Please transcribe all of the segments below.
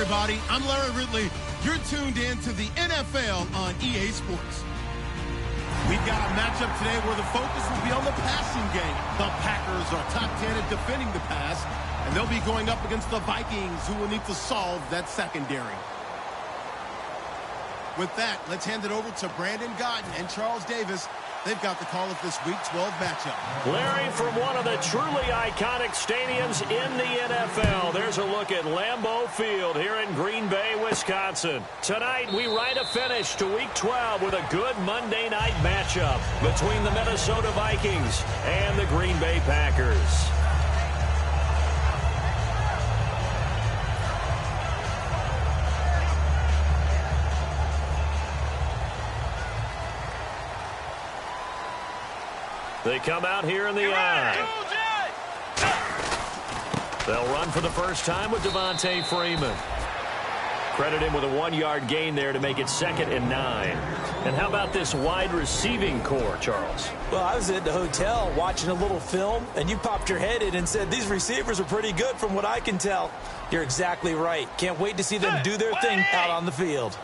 everybody. I'm Larry Ridley. You're tuned in to the NFL on EA Sports. We've got a matchup today where the focus will be on the passing game. The Packers are top 10 at defending the pass, and they'll be going up against the Vikings, who will need to solve that secondary. With that, let's hand it over to Brandon Gotten and Charles Davis. They've got the call of this Week 12 matchup. Larry, from one of the truly iconic stadiums in the NFL, there's a look at Lambeau Field here in Green Bay, Wisconsin. Tonight, we write a finish to Week 12 with a good Monday night matchup between the Minnesota Vikings and the Green Bay Packers. They come out here in the eye. They'll run for the first time with Devontae Freeman. Credit him with a 1-yard gain there to make it 2nd and 9. And how about this wide receiving core, Charles? Well, I was at the hotel watching a little film, and you popped your head in and said, these receivers are pretty good from what I can tell. You're exactly right. Can't wait to see them do their thing out on the field.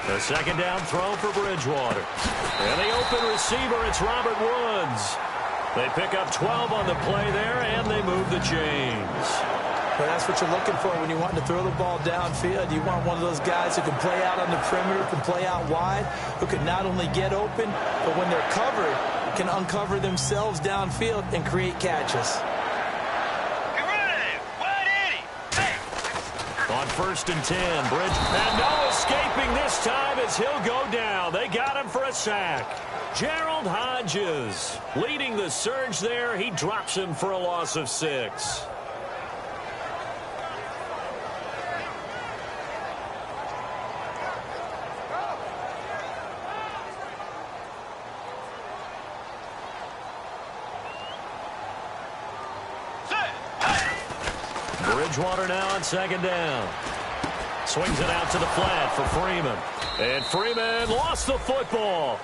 The second down throw for Bridgewater. And the open receiver, it's Robert Woods. They pick up 12 on the play there, and they move the chains. Well, that's what you're looking for when you want to throw the ball downfield. You want one of those guys who can play out on the perimeter, can play out wide, who can not only get open, but when they're covered, can uncover themselves downfield and create catches. On 1st and 10, Bridge, and no escaping this time as he'll go down. They got him for a sack. Gerald Hodges leading the surge there. He drops him for a loss of 6. Bridgewater now on 2nd down. Swings it out to the flat for Freeman. And Freeman lost the football.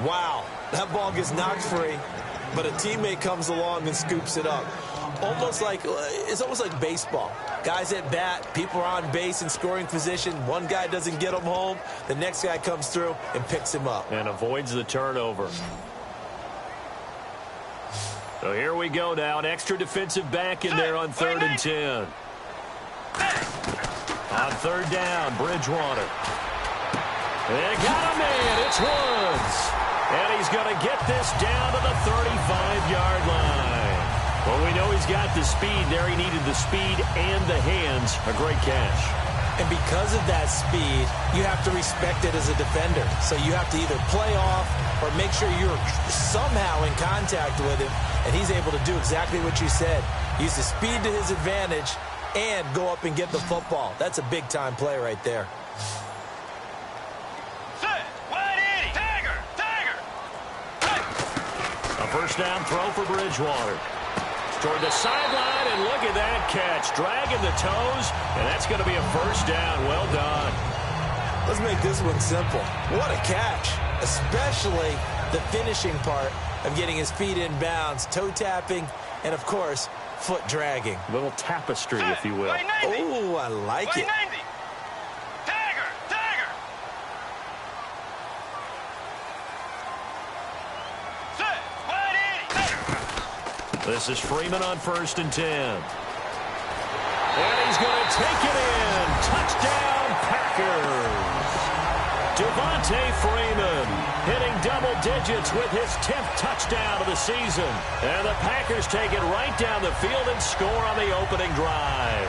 Wow, that ball gets knocked free, but a teammate comes along and scoops it up. It's almost like baseball. Guys at bat, people are on base in scoring position. One guy doesn't get him home. The next guy comes through and picks him up. And avoids the turnover. So here we go now. An extra defensive back in there on 3rd and 10. On 3rd down, Bridgewater. They got him in. It's Woods. And he's going to get this down to the 35-yard line. Well, we know he's got the speed there. He needed the speed and the hands. A great catch. And because of that speed, you have to respect it as a defender. So you have to either play off or make sure you're somehow in contact with him. And he's able to do exactly what you said. Use the speed to his advantage and go up and get the football. That's a big-time play right there. A first down throw for Bridgewater. Toward the sideline, and look at that catch. Dragging the toes, and that's going to be a first down. Well done. Let's make this one simple. What a catch, especially the finishing part of getting his feet in bounds, toe tapping, and, of course, foot dragging. A little tapestry, if you will. Oh, I like it. This is Freeman on 1st and 10. And he's going to take it in. Touchdown, Packers. Devontae Freeman hitting double digits with his 10th touchdown of the season. And the Packers take it right down the field and score on the opening drive.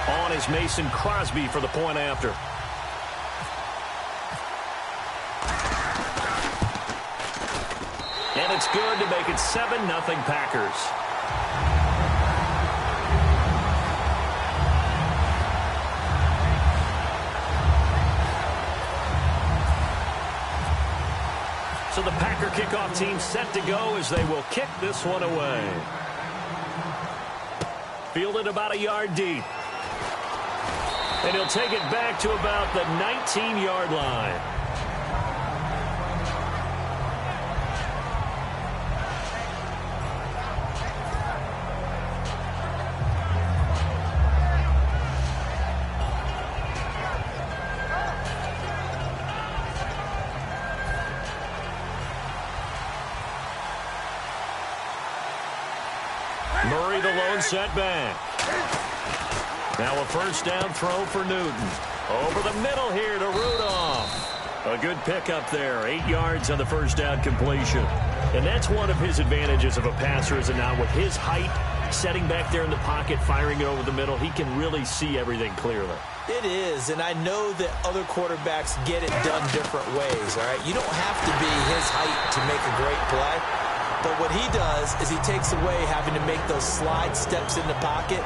On is Mason Crosby for the point after. And it's good to make it 7-0 Packers. So the Packer kickoff team set to go as they will kick this one away. Fielded about a yard deep. And he'll take it back to about the 19-yard line. Murray, the lone setback. Now a first down throw for Newton. Over the middle here to Rudolph. A good pickup there. 8 yards on the first down completion. And that's one of his advantages of a passer, is it not? With his height, setting back there in the pocket, firing it over the middle, he can really see everything clearly. It is, and I know that other quarterbacks get it done different ways, all right? You don't have to be his height to make a great play. But what he does is he takes away having to make those slide steps in the pocket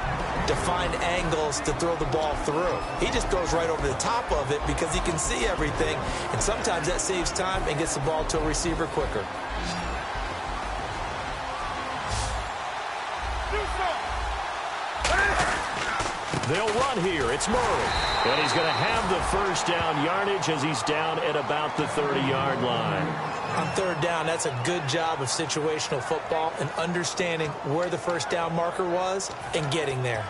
to find angles to throw the ball through. He just throws right over the top of it because he can see everything, and sometimes that saves time and gets the ball to a receiver quicker. They'll run here. It's Murray. And he's going to have the first down yardage as he's down at about the 30-yard line. On third down, that's a good job of situational football and understanding where the first down marker was and getting there.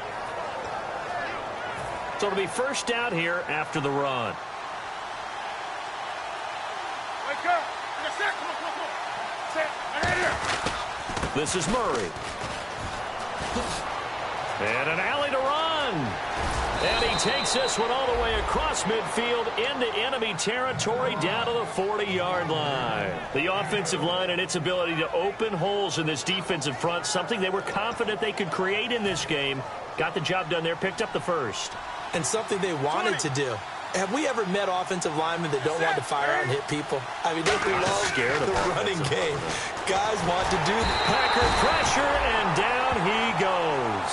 So it'll be first down here after the run. This is Murray. And an alley to run. And he takes this one all the way across midfield into enemy territory down to the 40-yard line. The offensive line and its ability to open holes in this defensive front, something they were confident they could create in this game. Got the job done there, picked up the first. And something they wanted to do. Have we ever met offensive linemen that don't want to fire out and hit people? I mean, they love the running game. Guys want to do the Packer pressure, and down he goes.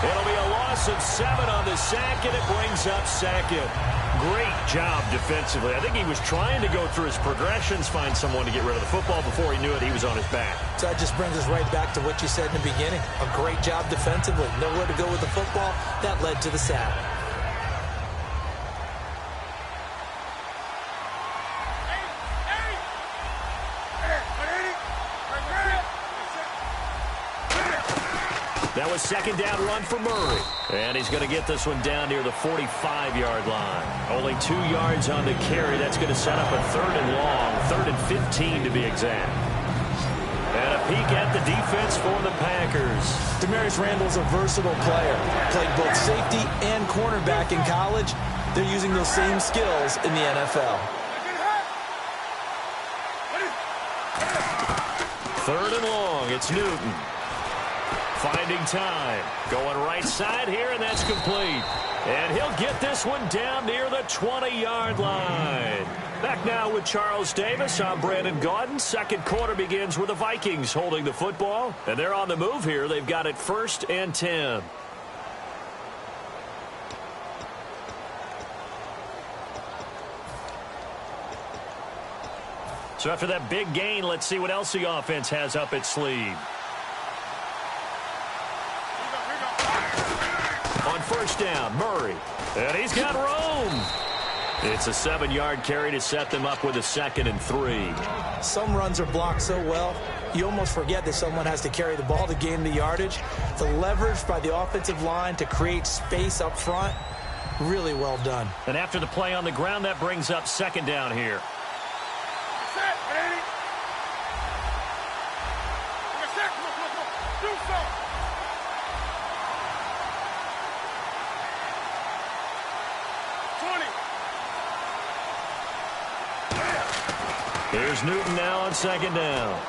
It'll be a loss of 7 on the sack, and it brings up second. Great job defensively. I think he was trying to go through his progressions, find someone to get rid of the football. Before he knew it, he was on his back. So that just brings us right back to what you said in the beginning. A great job defensively. Nowhere to go with the football. That led to the sack. That was second down run for Murray. And he's going to get this one down near the 45-yard line. Only 2 yards on the carry. That's going to set up a third and long. 3rd and 15 to be exact. And a peek at the defense for the Packers. Demarius Randall's a versatile player. Played both safety and cornerback in college. They're using those same skills in the NFL. 3rd and long. It's Newton. Finding time. Going right side here, and that's complete. And he'll get this one down near the 20-yard line. Back now with Charles Davis. I'm Brandon Gaudin. Second quarter begins with the Vikings holding the football. And they're on the move here. They've got it 1st and 10. So after that big gain, let's see what else the offense has up its sleeve. On first down, Murray. And he's got room. It's a 7-yard carry to set them up with a 2nd and 3. Some runs are blocked so well, you almost forget that someone has to carry the ball to gain the yardage. The leverage by the offensive line to create space up front, really well done. And after the play on the ground, that brings up 2nd down here. Here's Newton now on 2nd down.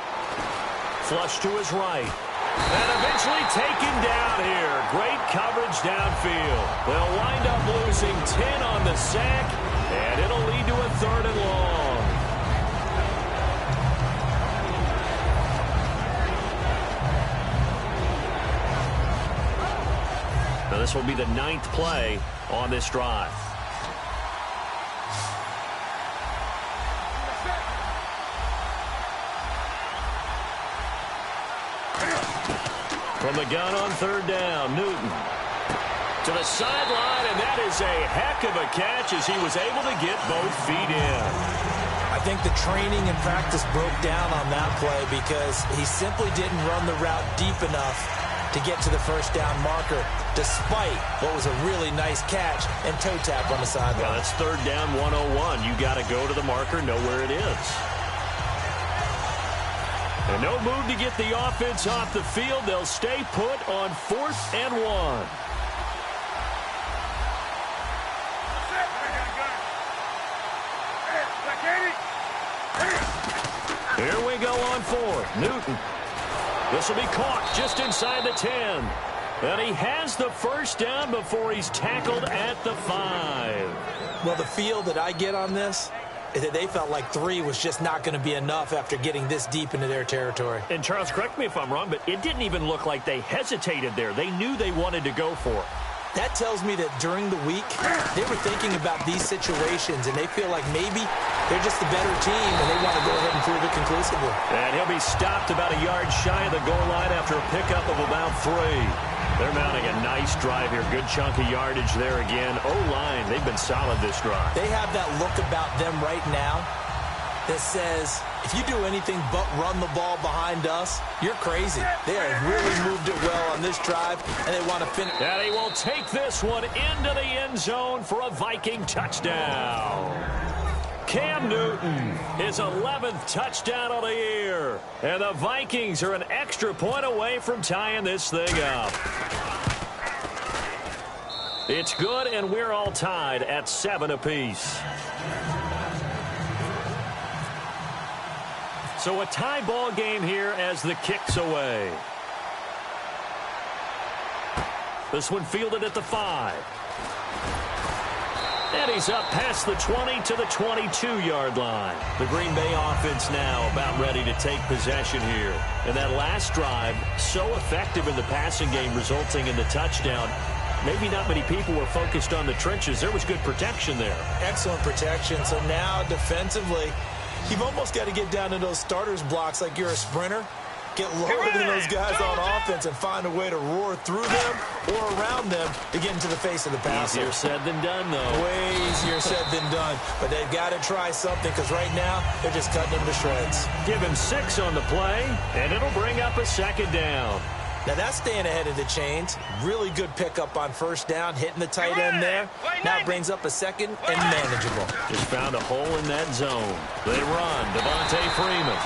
Flush to his right. And eventually taken down here. Great coverage downfield. They'll wind up losing 10 on the sack, and it'll lead to a 3rd and long. Now this will be the 9th play on this drive. From the gun on 3rd down, Newton. To the sideline, and that is a heck of a catch as he was able to get both feet in. I think the training and practice broke down on that play because he simply didn't run the route deep enough to get to the first down marker, despite what was a really nice catch and toe tap on the sideline. Yeah, that's third down 101. You got to go to the marker, know where it is. And no move to get the offense off the field. They'll stay put on 4th and 1. Here we go on 4th. Newton. This will be caught just inside the 10. And he has the first down before he's tackled at the 5. Well, the feel that I get on this is that they felt like 3 was just not going to be enough after getting this deep into their territory. And Charles, correct me if I'm wrong, but it didn't even look like they hesitated there. They knew they wanted to go for it. That tells me that during the week, they were thinking about these situations, and they feel like maybe they're just the better team, and they want to go ahead and prove it conclusively. And he'll be stopped about a yard shy of the goal line after a pickup of about 3. They're mounting a nice drive here. Good chunk of yardage there again. O-line, they've been solid this drive. They have that look about them right now that says, if you do anything but run the ball behind us, you're crazy. They have really moved it well on this drive, and they want to finish. And he will take this one into the end zone for a Viking touchdown. Cam Newton, his 11th touchdown of the year. And the Vikings are an extra point away from tying this thing up. It's good, and we're all tied at 7 apiece. So a tie ball game here as the kick's away. This one fielded at the 5. And he's up past the 20 to the 22-yard line. The Green Bay offense now about ready to take possession here. And that last drive, so effective in the passing game, resulting in the touchdown. Maybe not many people were focused on the trenches. There was good protection there. Excellent protection. So now defensively, you've almost got to get down to those starters blocks like you're a sprinter. Get lower than those guys on offense and find a way to roar through them or around them to get into the face of the passer. Easier said than done, though. Way easier said than done. But they've got to try something because right now they're just cutting them to shreds. Give him 6 on the play, and it'll bring up a second down. Now that's staying ahead of the chains. Really good pickup on first down, hitting the tight end there. Now brings up a second and manageable. Just found a hole in that zone. They run. Devontae Freeman.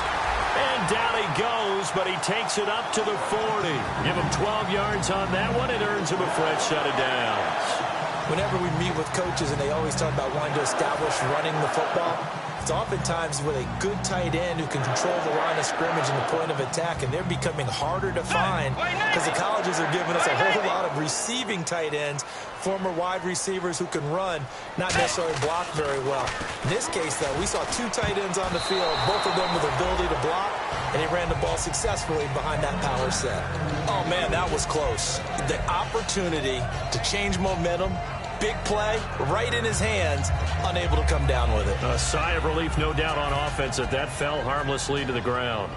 And down he goes, but he takes it up to the 40. Give him 12 yards on that one. It earns him a fresh set of downs. Whenever we meet with coaches and they always talk about wanting to establish running the football, it's oftentimes with a good tight end who can control the line of scrimmage and the point of attack, and they're becoming harder to find because the colleges are giving us a whole lot of receiving tight ends, former wide receivers who can run, not necessarily block very well. In this case, though, we saw 2 tight ends on the field, both of them with the ability to block, and he ran the ball successfully behind that power set. Oh, man, that was close. The opportunity to change momentum, big play, right in his hands, unable to come down with it. A sigh of relief, no doubt, on offense that fell harmlessly to the ground.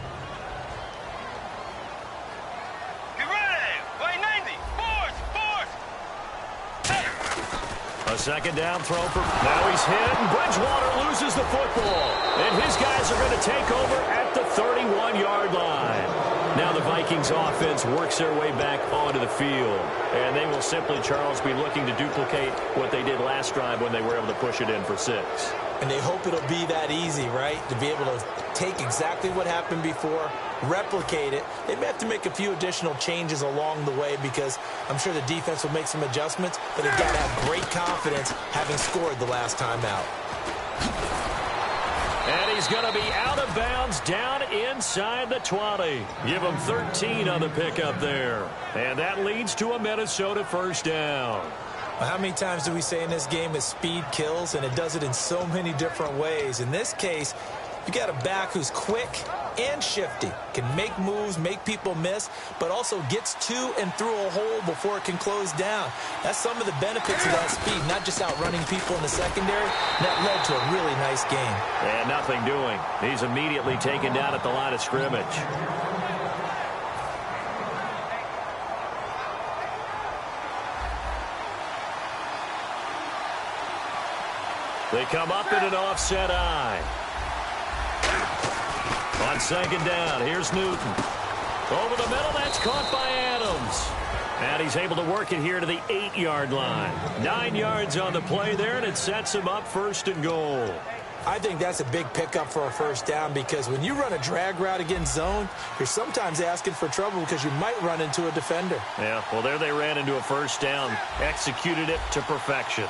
A second down throw for... Now he's hit, and Bridgewater loses the football. And his guys are going to take over at the 31-yard line. Now the Vikings offense works their way back onto the field. And they will simply, Charles, be looking to duplicate what they did last drive when they were able to push it in for 6. And they hope it'll be that easy, right? To be able to take exactly what happened before, replicate it. They may have to make a few additional changes along the way because I'm sure the defense will make some adjustments, but they've got to have great confidence having scored the last time out. And he's going to be out of bounds down inside the 20. Give him 13 on the pickup there. And that leads to a Minnesota first down. Well, how many times do we say in this game is speed kills, and it does it in so many different ways. In this case, you got a back who's quick and shifty, can make moves, make people miss, but also gets to and through a hole before it can close down. That's some of the benefits of that speed, not just outrunning people in the secondary. That led to a really nice game. And nothing doing. He's immediately taken down at the line of scrimmage. They come up in an offset eye. On second down, here's Newton. Over the middle, that's caught by Adams. And he's able to work it here to the 8-yard line. 9 yards on the play there, and it sets him up 1st and goal. I think that's a big pickup for a 1st down because when you run a drag route against zone, you're sometimes asking for trouble because you might run into a defender. Yeah, well, there they ran into a 1st down, executed it to perfection.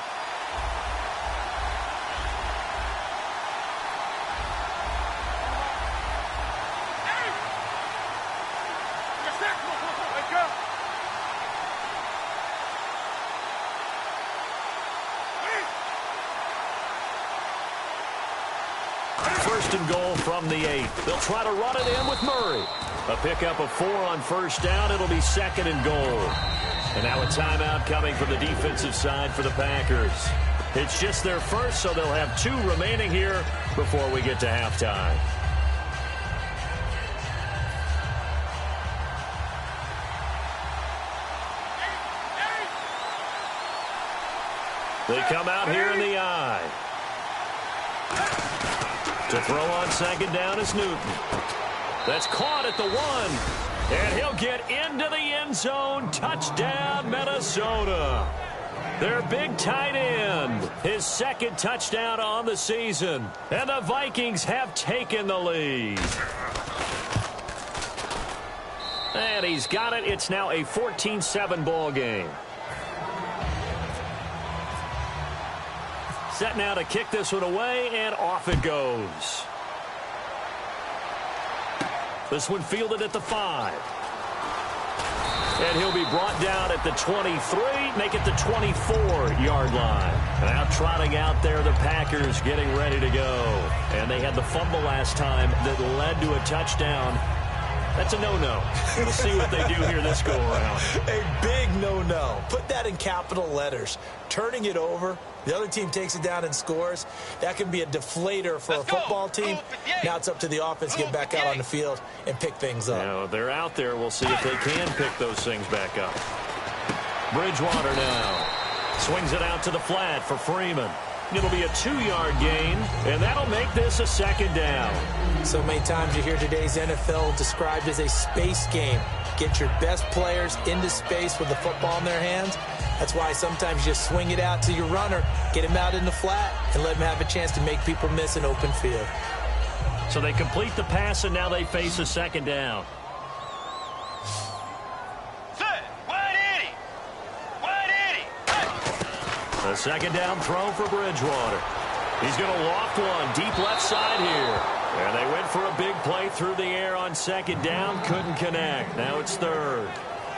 And goal from the 8. They'll try to run it in with Murray. A pickup of 4 on 1st down. It'll be 2nd and goal. And now a timeout coming from the defensive side for the Packers. It's just their first, so they'll have 2 remaining here before we get to halftime. They come out here in the eye. To throw on 2nd down is Newton. That's caught at the 1. And he'll get into the end zone. Touchdown, Minnesota. Their big tight end. His 2nd touchdown on the season. And the Vikings have taken the lead. And he's got it. It's now a 14-7 ball game. Set now to kick this one away, and off it goes. This one fielded at the 5. And he'll be brought down at the 23, make it the 24-yard line. Now trotting out there, the Packers getting ready to go. And they had the fumble last time that led to a touchdown. That's a no-no. We'll see what they do here this go-around. A big no-no. Put that in capital letters. Turning it over, the other team takes it down and scores. That can be a deflator for a football team. Now it's up to the offense to get back out on the field and pick things up. Now, they're out there. We'll see if they can pick those things back up. Bridgewater now. Swings it out to the flat for Freeman. It'll be a 2-yard gain, and that'll make this a 2nd down. So many times you hear today's NFL described as a space game. Get your best players into space with the football in their hands. That's why sometimes you just swing it out to your runner, get him out in the flat, and let him have a chance to make people miss an open field. So they complete the pass, and now they face a 2nd down. A 2nd down throw for Bridgewater. He's going to loft one deep left side here. And they went for a big play through the air on 2nd down. Couldn't connect. Now it's 3rd.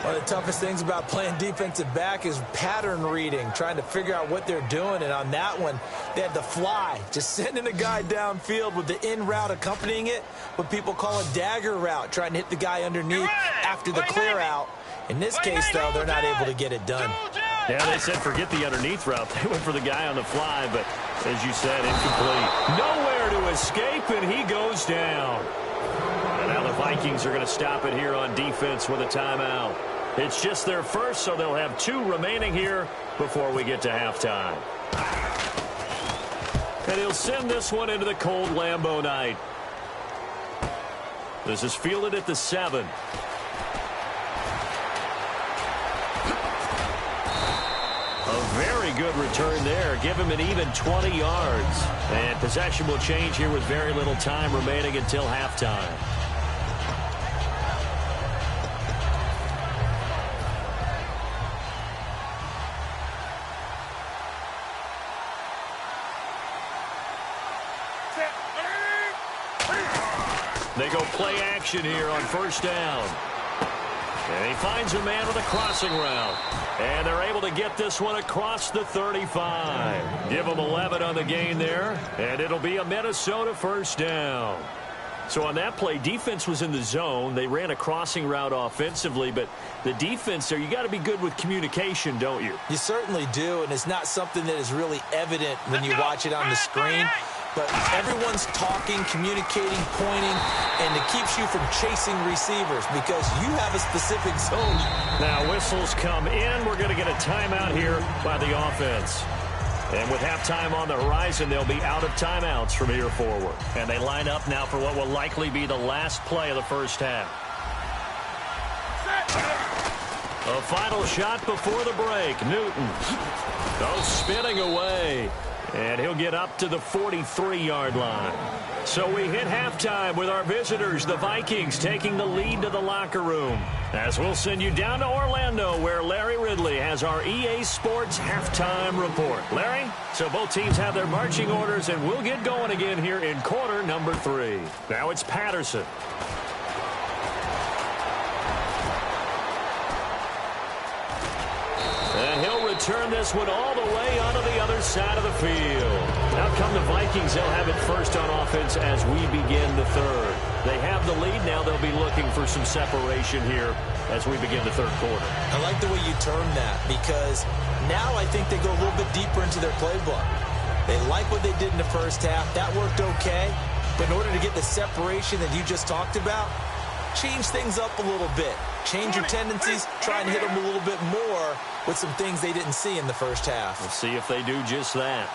One of the toughest things about playing defensive back is pattern reading, trying to figure out what they're doing. And on that one, they had the fly, just sending a guy downfield with the in route accompanying it, what people call a dagger route, trying to hit the guy underneath after the clear out. In this case, though, they're not able to get it done. Yeah, they said forget the underneath route. They went for the guy on the fly, but as you said, incomplete. Nowhere to escape, and he goes down. And now the Vikings are going to stop it here on defense with a timeout. It's just their first, so they'll have 2 remaining here before we get to halftime. And he'll send this one into the cold Lambeau night. This is fielded at the 7. A very good return there. Give him an even 20 yards. And possession will change here with very little time remaining until halftime. They go play action here on 1st down. And he finds a man with a crossing route. And they're able to get this one across the 35. Give them 11 on the gain there. And it'll be a Minnesota 1st down. So on that play, defense was in the zone. They ran a crossing route offensively, but the defense there, you got to be good with communication, don't you? You certainly do, and it's not something that is really evident when you watch it on the screen. But everyone's talking, communicating, pointing, and it keeps you from chasing receivers because you have a specific zone. Now whistles come in. We're going to get a timeout here by the offense. And with halftime on the horizon, they'll be out of timeouts from here forward. And they line up now for what will likely be the last play of the first half. A final shot before the break. Newton goes spinning away. And he'll get up to the 43-yard line. So we hit halftime with our visitors, the Vikings, taking the lead to the locker room. As we'll send you down to Orlando, where Larry Ridley has our EA Sports halftime report. Larry, so both teams have their marching orders, and we'll get going again here in quarter number 3. Now it's Patterson. And he'll return this one all the way onto the other side of the field. Now come the Vikings. They'll have it first on offense as we begin the third. They have the lead. Now they'll be looking for some separation here as we begin the third quarter. I like the way you term that, because now I think they go a little bit deeper into their playbook. They like what they did in the first half. That worked okay. But in order to get the separation that you just talked about, change things up a little bit. Change your tendencies, try and hit them a little bit more with some things they didn't see in the first half. We'll see if they do just that.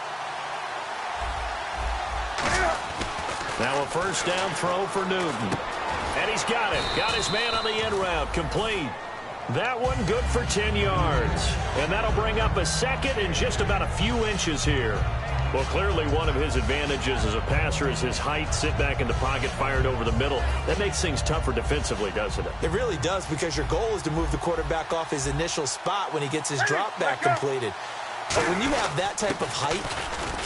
Now a first down throw for Newton. And he's got it. Got his man on the end route. Complete. That one good for 10 yards. And that'll bring up a second and just about a few inches here. Well, clearly one of his advantages as a passer is his height. Sit back in the pocket, fired over the middle. That makes things tougher defensively, doesn't it? It really does, because your goal is to move the quarterback off his initial spot when he gets his drop back completed. But when you have that type of height,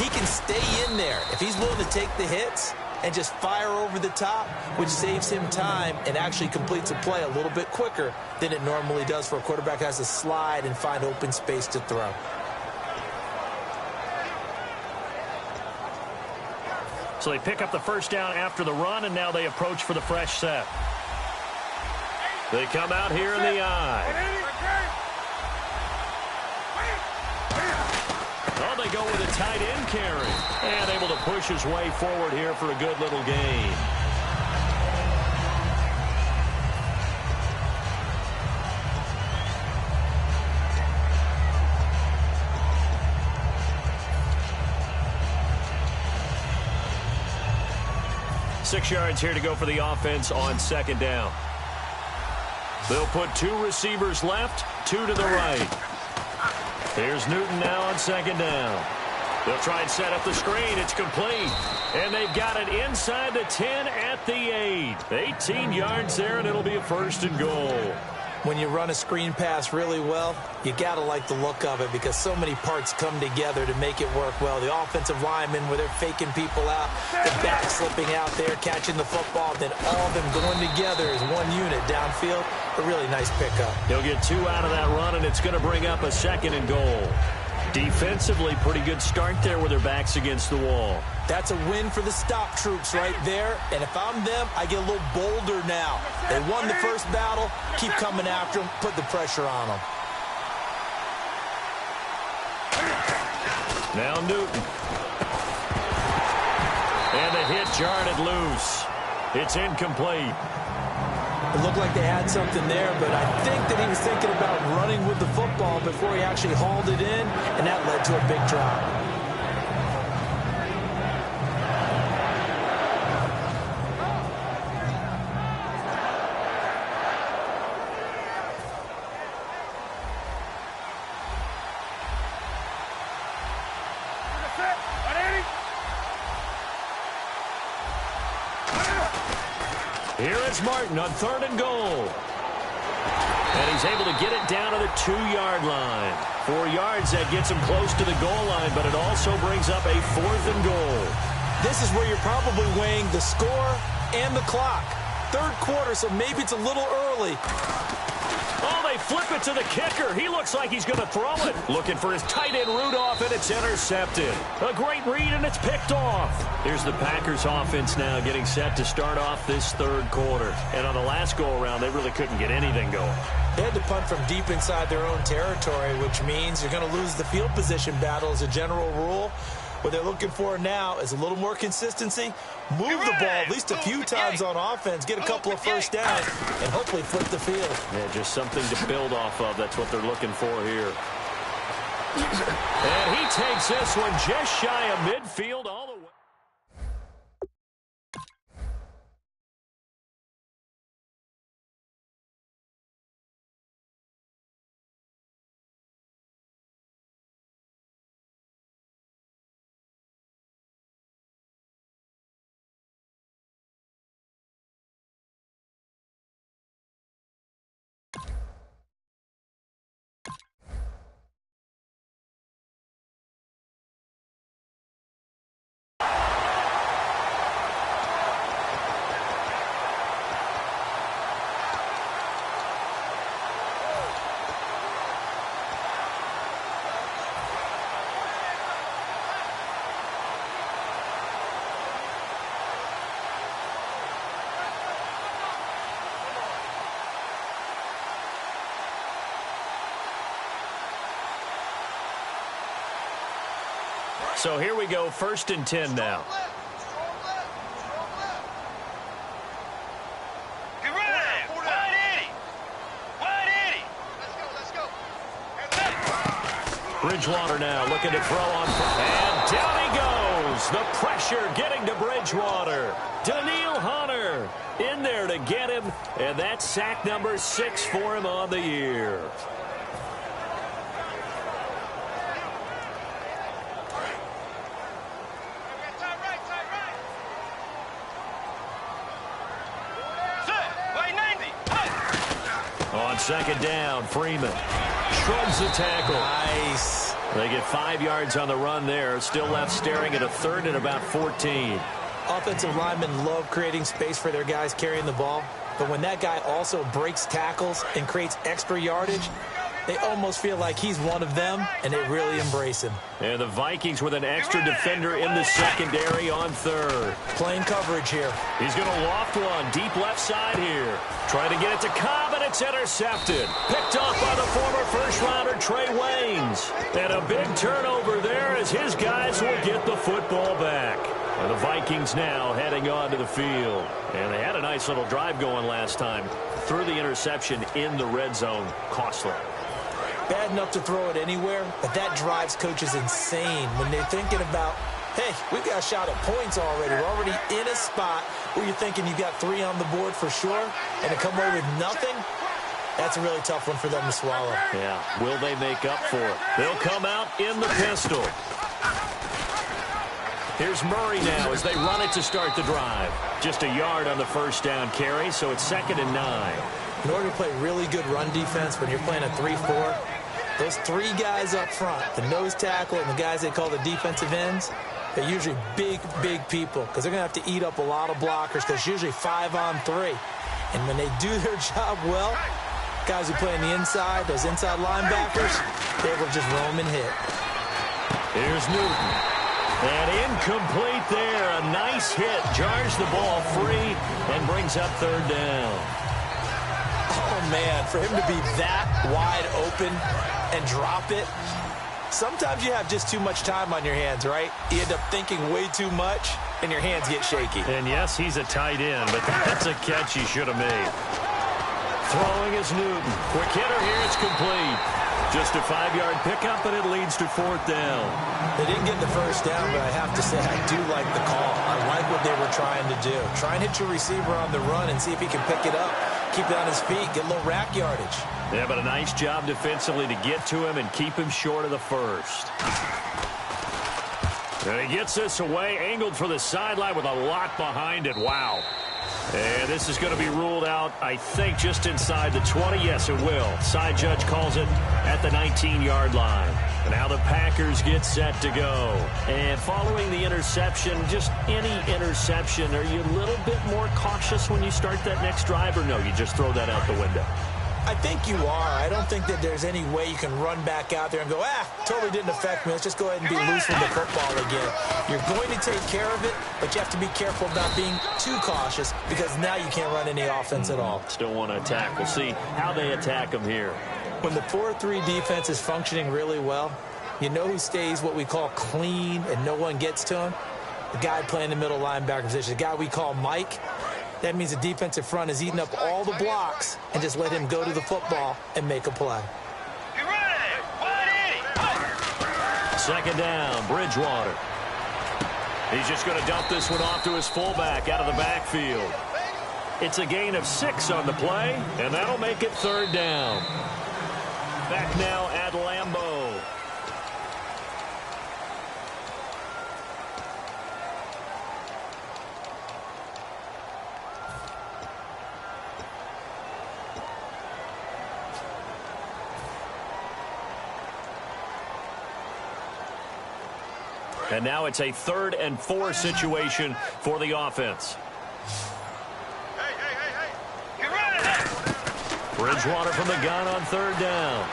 he can stay in there. If he's willing to take the hits and just fire over the top, which saves him time and actually completes a play a little bit quicker than it normally does for a quarterback who has to slide and find open space to throw. So they pick up the first down after the run, and now they approach for the fresh set. They come out here in the eye. Oh, they go with a tight end carry. And able to push his way forward here for a good little gain. Six yards here to go for the offense on second down. They'll put 2 receivers left, 2 to the right. Here's Newton now on second down. They'll try and set up the screen. It's complete. And they've got it inside the 10 at the 8. 18 yards there, and it'll be a first and goal. When you run a screen pass really well, you got to like the look of it, because so many parts come together to make it work well. The offensive linemen, where they're faking people out, the back slipping out there, catching the football, then all of them going together as one unit downfield. A really nice pickup. He'll get 2 out of that run, and it's going to bring up a second and goal. Defensively, pretty good start there with their backs against the wall. That's a win for the stop troops right there. And if I'm them, I get a little bolder now. They won the first battle. Keep coming after them. Put the pressure on them. Now Newton. And the hit jarred it loose. It's incomplete. It looked like they had something there, but I think that he was thinking about running with the football before he actually hauled it in, and that led to a big drop. Here is Martin on third and goal. And he's able to get it down to the 2-yard line. 4 yards, that gets him close to the goal line, but it also brings up a 4th and goal. This is where you're probably weighing the score and the clock. Third quarter, so maybe it's a little early. Oh, they flip it to the kicker. He looks like he's going to throw it. Looking for his tight end Rudolph, and it's intercepted. A great read, and it's picked off. Here's the Packers offense now getting set to start off this third quarter. And on the last go-around, they really couldn't get anything going. They had to punt from deep inside their own territory, which means you're going to lose the field position battle as a general rule. What they're looking for now is a little more consistency. Move the ball at least a few times on offense, get a couple of first downs, and hopefully flip the field. Yeah, just something to build off of. That's what they're looking for here. And he takes this one just shy of midfield all the way. So here we go, 1st and 10 now. Get ready! Wide 80! Let's go! Bridgewater now looking to throw on. And down he goes. The pressure getting to Bridgewater. Daniil Hunter in there to get him. And that's sack number 6 for him on the year. On 2nd down, Freeman shrugs the tackle. Nice. They get 5 yards on the run there. Still left staring at a 3rd and about 14. Offensive linemen love creating space for their guys carrying the ball. But when that guy also breaks tackles and creates extra yardage, they almost feel like he's one of them, and they really embrace him. And the Vikings with an extra defender in the secondary on 3rd. Playing coverage here. He's going to loft one deep left side here. Trying to get it to Cobb, and it's intercepted. Picked off by the former first-rounder Trey Waynes. And a big turnover there as his guys will get the football back. And the Vikings now heading onto the field. And they had a nice little drive going last time. Threw the interception in the red zone. Costly. Bad enough to throw it anywhere, but that drives coaches insane when they're thinking about, hey, we've got a shot at points already. We're already in a spot where you're thinking you've got 3 on the board for sure, and to come away with nothing, that's a really tough one for them to swallow. Yeah, will they make up for it? They'll come out in the pistol. Here's Murray now as they run it to start the drive. Just a yard on the 1st down carry, so it's 2nd and 9. In order to play really good run defense when you're playing a 3-4, those 3 guys up front, the nose tackle and the guys they call the defensive ends, they're usually big people because they're going to have to eat up a lot of blockers because it's usually 5 on 3. And when they do their job well, guys who play on the inside, those inside linebackers, they're able to just roam and hit. Here's Newton. And incomplete there. A nice hit. Jars the ball free and brings up 3rd down. Oh, man, for him to be that wide open and drop it, sometimes you have just too much time on your hands, right? You end up thinking way too much, and your hands get shaky. And, yes, he's a tight end, but that's a catch he should have made. Throwing is Newton. Quick hitter here. It's complete. Just a 5-yard pickup, and it leads to 4th down. They didn't get the 1st down, but I have to say I do like the call. I like what they were trying to do. Try and hit your receiver on the run and see if he can pick it up. Keep it on his feet. Get a little rack yardage. Yeah, but a nice job defensively to get to him and keep him short of the 1st. And he gets this away, angled for the sideline with a lot behind it. Wow. And this is going to be ruled out, I think, just inside the 20. Yes, it will. Side judge calls it at the 19-yard line. And now the Packers get set to go. And following the interception, just any interception, are you a little bit more cautious when you start that next drive, or no, you just throw that out the window? I think you are. I don't think that there's any way you can run back out there and go, totally didn't affect me. Let's just go ahead and be loose with the football again. You're going to take care of it, but you have to be careful about being too cautious because now you can't run any offense at all. Still want to attack. We'll see how they attack them here. When the 4-3 defense is functioning really well, you know who stays what we call clean and no one gets to him? The guy playing the middle linebacker position, the guy we call Mike. That means the defensive front is eating up all the blocks and just let him go to the football and make a play. Get ready! 180! Second down, Bridgewater. He's just going to dump this one off to his fullback out of the backfield. It's a gain of 6 on the play, and that'll make it third down. Back now at Lambeau. And now it's a 3rd and 4 situation for the offense. Bridgewater from the gun on 3rd down.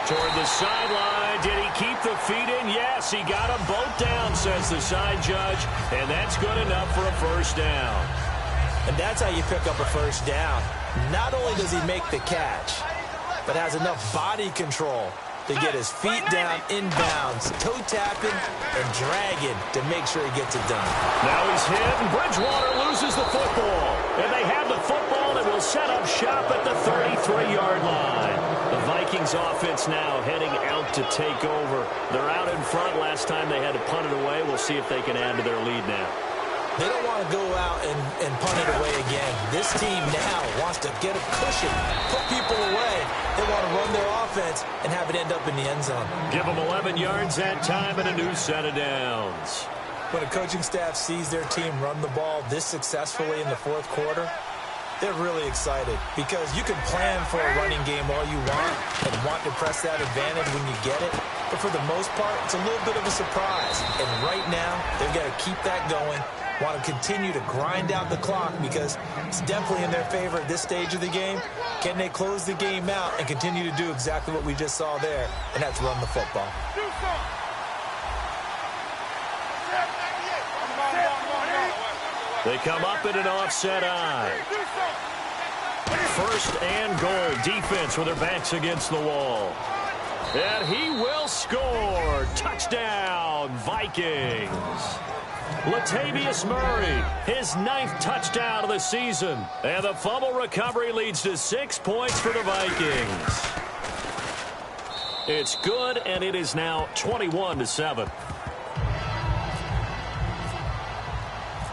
Toward the sideline. Did he keep the feet in? Yes, he got them both down, says the side judge. And that's good enough for a first down. And that's how you pick up a first down. Not only does he make the catch, but has enough body control to get his feet down inbounds, toe tapping and dragging to make sure he gets it done. Now he's hit, and Bridgewater loses the football. And they have the football and will set up shop at the 33-yard line. The Vikings offense now heading out to take over. They're out in front. Last time they had to punt it away. We'll see if they can add to their lead now. They don't want to go out and punt it away again. This team now wants to get a cushion, put people away. They want to run their offense and have it end up in the end zone. Give them 11 yards that time and a new set of downs. When a coaching staff sees their team run the ball this successfully in the 4th quarter, they're really excited because you can plan for a running game all you want to press that advantage when you get it. But for the most part, it's a little bit of a surprise. And right now, they've got to keep that going. Want to continue to grind out the clock because it's definitely in their favor at this stage of the game. Can they close the game out and continue to do exactly what we just saw there, and that's run the football. They come up in an offset eye. 1st and goal. Defense with their backs against the wall. And he will score. Touchdown, Vikings. Latavius Murray, his 9th touchdown of the season. And the fumble recovery leads to 6 points for the Vikings. It's good, and it is now 21-7.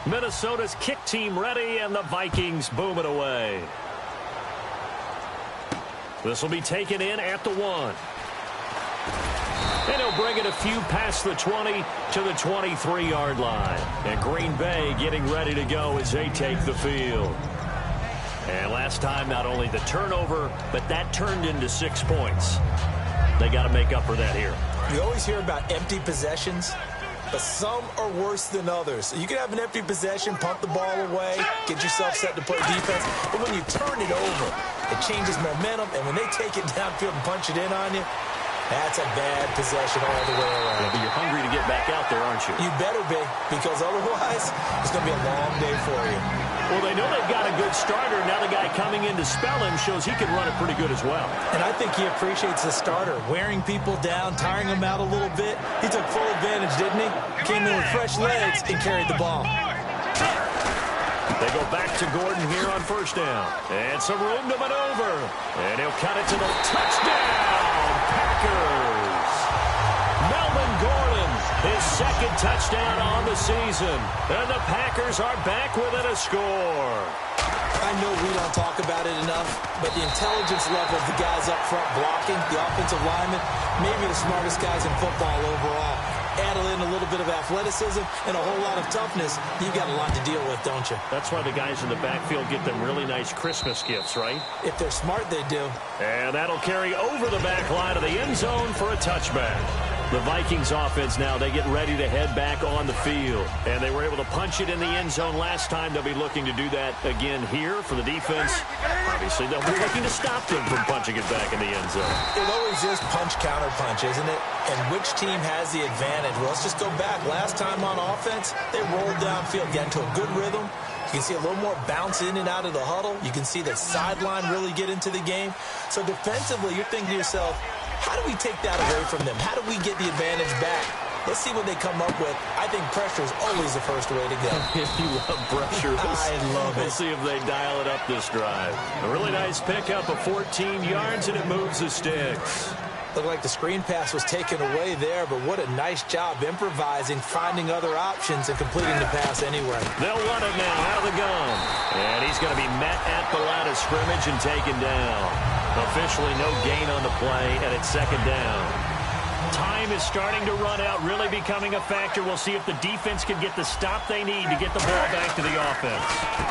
Minnesota's kick team ready, and the Vikings boom it away. This will be taken in at the 1. And he'll bring it a few past the 20 to the 23-yard line. And Green Bay getting ready to go as they take the field. And last time, not only the turnover, but that turned into 6 points. They got to make up for that here. You always hear about empty possessions, but some are worse than others. You can have an empty possession, pump the ball away, get yourself set to play defense. But when you turn it over, it changes momentum. And when they take it downfield and punch it in on you, that's a bad possession all the way around. Yeah, but you're hungry to get back out there, aren't you? You better be, because otherwise it's going to be a long day for you. Well, they know they've got a good starter. Now the guy coming in to spell him shows he can run it pretty good as well. And I think he appreciates the starter, wearing people down, tiring them out a little bit. He took full advantage, didn't he? Came in with fresh legs and carried the ball. They go back to Gordon here on 1st down. And some room to maneuver. And he'll cut it to the touchdown. Packers. Melvin Gordon, his 2nd touchdown on the season. And the Packers are back within a score. I know we don't talk about it enough, but the intelligence level of the guys up front blocking, the offensive linemen, maybe the smartest guys in football overall. Add in a little bit of athleticism and a whole lot of toughness, you've got a lot to deal with, don't you? That's why the guys in the backfield get them really nice Christmas gifts, right? If they're smart, they do. And that'll carry over the back line of the end zone for a touchback. The Vikings offense now, they get ready to head back on the field. And they were able to punch it in the end zone last time. They'll be looking to do that again here for the defense. Obviously, they'll be looking to stop them from punching it back in the end zone. It always is punch, counter punch, isn't it? And which team has the advantage? Well, let's just go back. Last time on offense, they rolled downfield, got into a good rhythm. You can see a little more bounce in and out of the huddle. You can see the sideline really get into the game. So defensively, you're thinking to yourself, how do we take that away from them? How do we get the advantage back? Let's see what they come up with. I think pressure is always the first way to go. You love pressure. I love it. We'll see if they dial it up this drive. A really nice pickup of 14 yards, and it moves the sticks. Looked like the screen pass was taken away there, but what a nice job improvising, finding other options, and completing the pass anyway. They'll run it now out of the gun. And he's going to be met at the line of scrimmage and taken down. Officially no gain on the play, and it's second down. Time is starting to run out, really becoming a factor. We'll see if the defense can get the stop they need to get the ball back to the offense.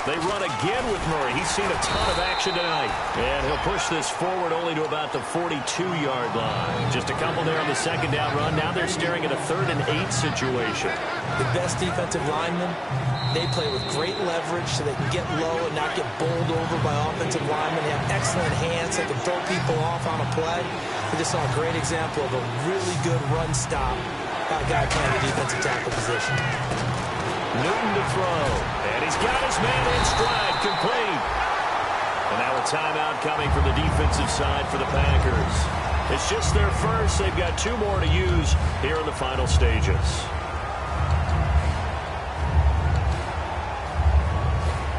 They run again with Murray. He's seen a ton of action tonight. And he'll push this forward only to about the 42-yard line. Just a couple there on the second down run. Now they're staring at a 3rd and 8 situation. The best defensive linemen, they play with great leverage so they can get low and not get bowled over by offensive linemen. They have excellent hands. They can throw people off on a play. We just saw a great example of a really good run stop by a guy playing the defensive tackle position. Newton to throw. And he's got his man in stride, complete. And now a timeout coming from the defensive side for the Packers. It's just their first. They've got 2 more to use here in the final stages.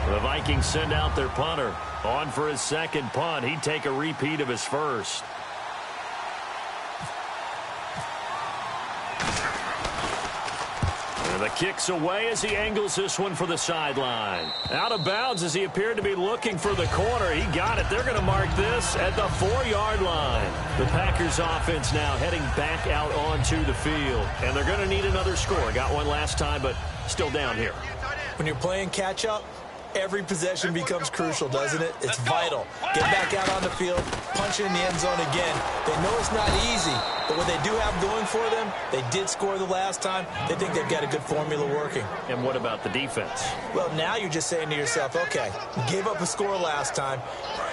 The Vikings send out their punter. On for his second punt. He'd take a repeat of his first. And the kick's away as he angles this one for the sideline. Out of bounds as he appeared to be looking for the corner. He got it. They're going to mark this at the 4-yard line. The Packers offense now heading back out onto the field. And they're going to need another score. Got one last time, but still down here. When you're playing catch-up, every possession becomes crucial, doesn't it? It's vital. Get back out on the field, punch it in the end zone again. They know it's not easy, but what they do have going for them, they did score the last time. They think they've got a good formula working. And what about the defense? Well, now you're just saying to yourself, okay, gave up a score last time.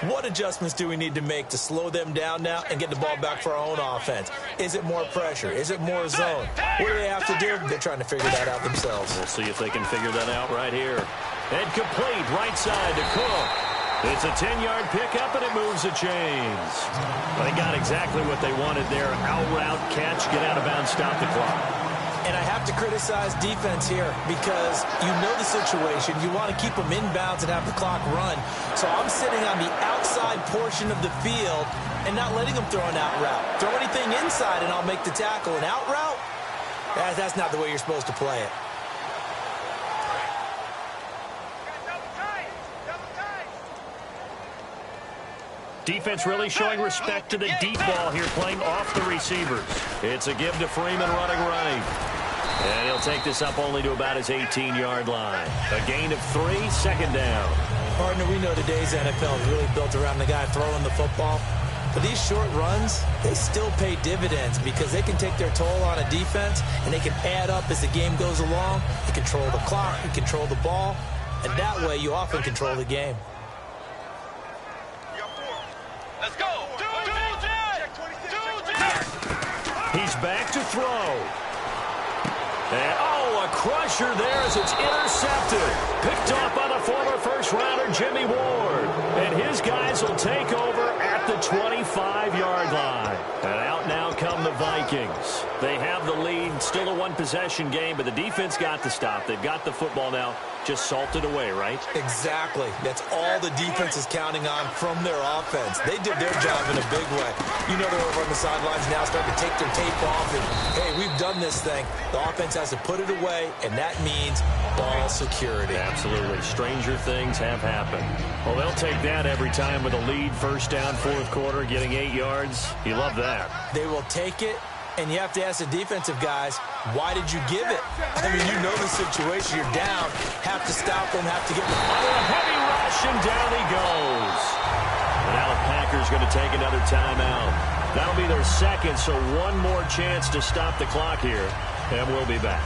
What adjustments do we need to make to slow them down now and get the ball back for our own offense? Is it more pressure? Is it more zone? What do they have to do? They're trying to figure that out themselves. We'll see if they can figure that out right here. And complete right side to Cook. It's a 10-yard pickup, and it moves the chains. They got exactly what they wanted there. Out route, catch, get out of bounds, stop the clock. And I have to criticize defense here because you know the situation. You want to keep them inbounds and have the clock run. So I'm sitting on the outside portion of the field and not letting them throw an out route. Throw anything inside, and I'll make the tackle. An out route? That's not the way you're supposed to play it. Defense really showing respect to the deep ball here, playing off the receivers. It's a give to Freeman running right. And he'll take this up only to about his 18-yard line. A gain of 3, second down. Partner, we know today's NFL is really built around the guy throwing the football. But these short runs, they still pay dividends because they can take their toll on a defense, and they can add up as the game goes along. You control the clock, you control the ball, and that way you often control the game. Let's go. He's back to throw. And, oh, a crusher there as it's intercepted. Picked off by the former first-rounder Jimmy Ward. And his guys will take over at the 25-yard line. And out now come the Vikings. They have the lead. Still a one-possession game, but the defense got the stop. They've got the football now. Just salted away, right? Exactly. That's all the defense is counting on from their offense. They did their job in a big way. You know they're over on the sidelines now starting to take their tape off and, hey, we've done this thing. The offense has to put it away, and that means ball security. Absolutely. Stranger things have happened. Well, they'll take that every time with a lead, first down, fourth quarter, getting 8 yards. You love that. They will take it. And you have to ask the defensive guys, why did you give it? I mean, you know the situation. You're down. Have to stop them. Have to get them. Oh, a heavy rush, and down he goes. And now the Packers going to take another timeout. That'll be their second, so one more chance to stop the clock here. And we'll be back.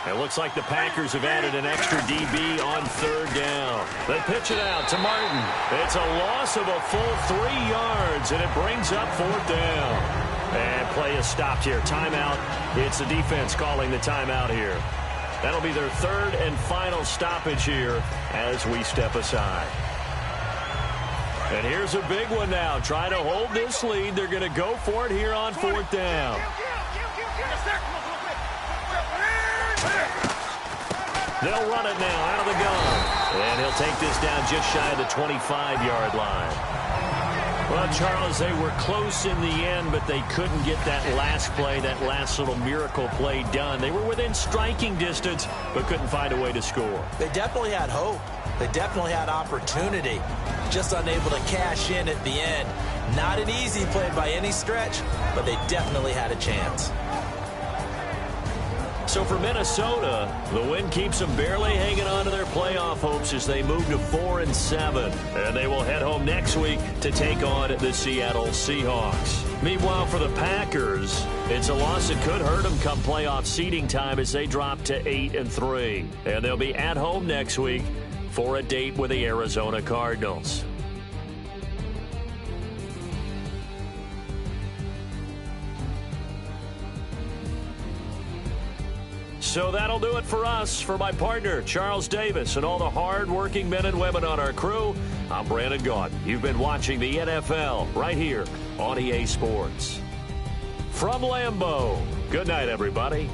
It looks like the Packers have added an extra DB on third down. They pitch it out to Martin. It's a loss of a full 3 yards, and it brings up fourth down. And play is stopped here. Timeout. It's the defense calling the timeout here. That'll be their third and final stoppage here as we step aside. And here's a big one now. Trying to hold this lead. They're going to go for it here on fourth down. They'll run it now out of the gun. And he'll take this down just shy of the 25-yard line. Well, Charles, they were close in the end, but they couldn't get that last play, that last little miracle play done. They were within striking distance, but couldn't find a way to score. They definitely had hope. They definitely had opportunity. Just unable to cash in at the end. Not an easy play by any stretch, but they definitely had a chance. So for Minnesota, the win keeps them barely hanging on to their playoff hopes as they move to 4-7. And they will head home next week to take on the Seattle Seahawks. Meanwhile, for the Packers, it's a loss that could hurt them come playoff seeding time as they drop to 8-3. And they'll be at home next week for a date with the Arizona Cardinals. So that'll do it for us. For my partner, Charles Davis, and all the hard-working men and women on our crew, I'm Brandon Gaudin. You've been watching the NFL right here on EA Sports. From Lambeau, good night, everybody.